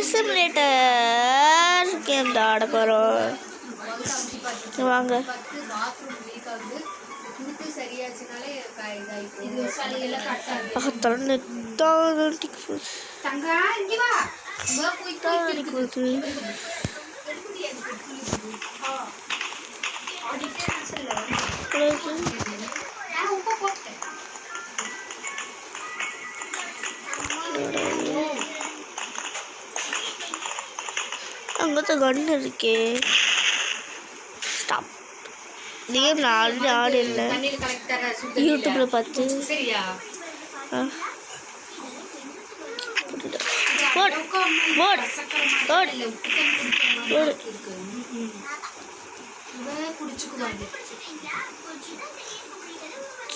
Simulator game தான் ஆட போகிறோம். வாங்க. அங்கே கண்ணு இருக்கே. ஸ்டாப். கேம் நான் ஆல்ரெடி ஆடு இல்லை, யூடியூப்ல பார்த்து.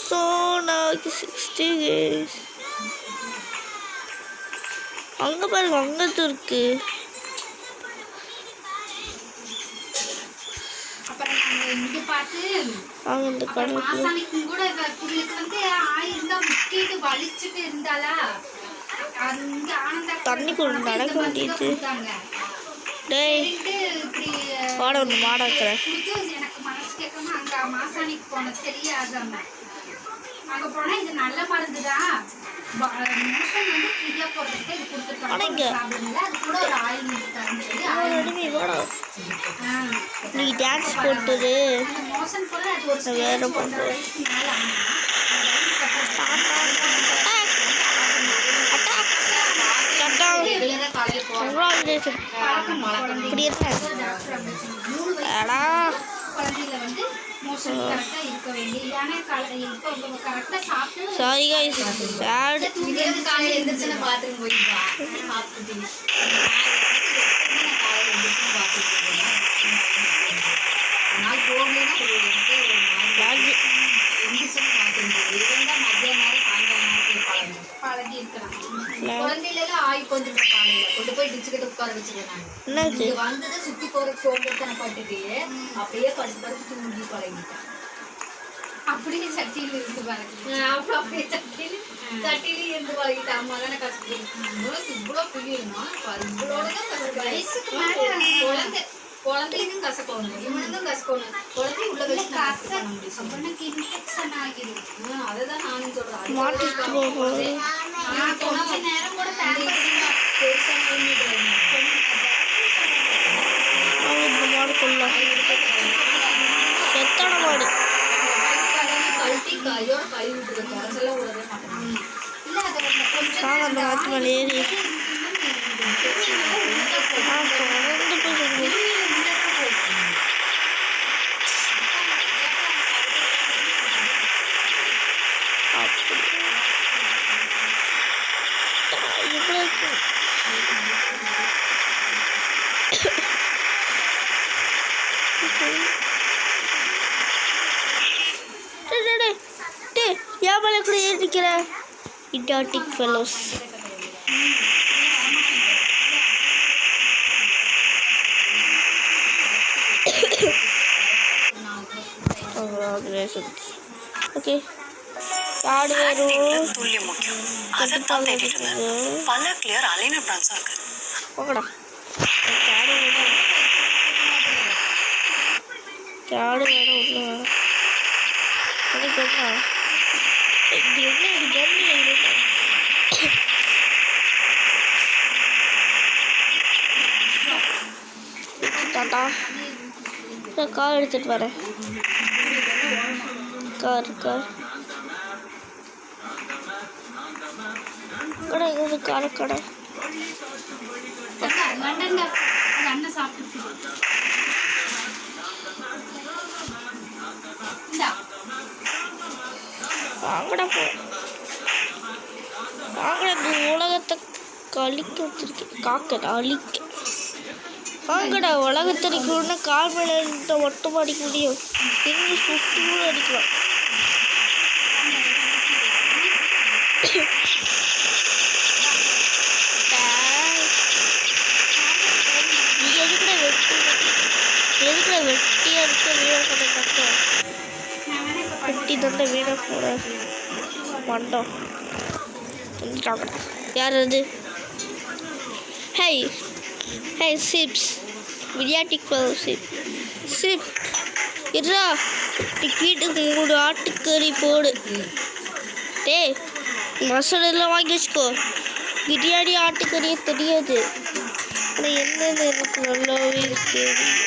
ஸோ நாளைக்கு 60 days. அங்கே பாருங்க, அங்கே இருக்கு. தண்ணி கூட நடக்க முடியுது. டேய் வாட ஒன்று மாடாக்குறேன். நீ டான்ஸ் போட்டுது வேற பண்ணுறேன். Sorry guys, sad. அப்படியே சட்டியில இருந்து அப்படியே சட்டியில இருந்து பழகிட்டு அம்மா தானே கஷ்டப்பட்டு இவ்வளோ புரியுமா வயசுக்கு மேல குழந்தையும் கசக்கணும், இவனுக்கும் கசக்கணும். குழந்தை உள்ள வச்சு அவனுக்கு இன்ஃபெக்ஷன் ஆகிடும். அதைதான் நானும் சொல்றேன். கொஞ்ச நேரம் கூட கழுத்தி கையோட கழுவி விட்டுருக்க குறைச்செல்லாம் விடவே மாட்டேன். இல்லை அதை idiotic fellows. Okay. துல்லியம் முக்கியம். அதைத்தான் தேடிட்டு இருந்தேன். பல கிளியர் அலைனர் பிரான்ஸா இருக்கு. போகடா. கேடு வேற உள்ள வர. என்ன இது ஜன்னி டாடா. கார் எடுத்துட்டு வரேன். கார் கடை இது கடை அண்ணன் சாப்பிட்டு வாங்கடா போ. வாங்கடா, இந்த உலகத்தை கழிக்க வச்சிருக்கேன். காக்கடா அழிக்க. வாங்கடா, உலகத்தடிக்கணும்னா கால் மேலே இருந்த ஒட்டமாக அடிக்க முடியும். இங்கிலீஷ் 50 கூட அடிக்கலாம். எதுக்குடா வெட்டியாக இருக்க வீடாக போட வெட்டி தந்த வீடாக போட மண்டம். யார் அது? ஹை ஹை சிப்ஸ் பிரியாட்டிக் சிப் சிப் இருடா வீட்டுக்கு 3 ஆட்டுக்கறி போடு. டேய் மசாலெல்லாம் வாங்கி வச்சுக்கோ. பிரியாணி ஆட்டுக்கறியே தெரியாது, ஆனால் என்னென்னு எனக்கு நல்லாவே தெரியும்.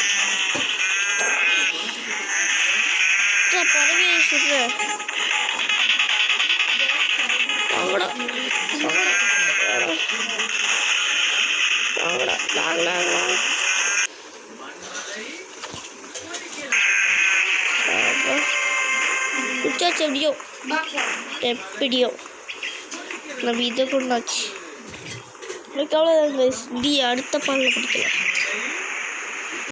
பறவையை சொல்கிறேன். வாங்கடா வாங்கடா வாங்கடா வாங்க. குச்சாச்சு எப்படியோ நம்ம இதை கொண்டாச்சு. எனக்கு அவ்வளோதாங்க. அடுத்த பாலில் பிடிக்கலாம்.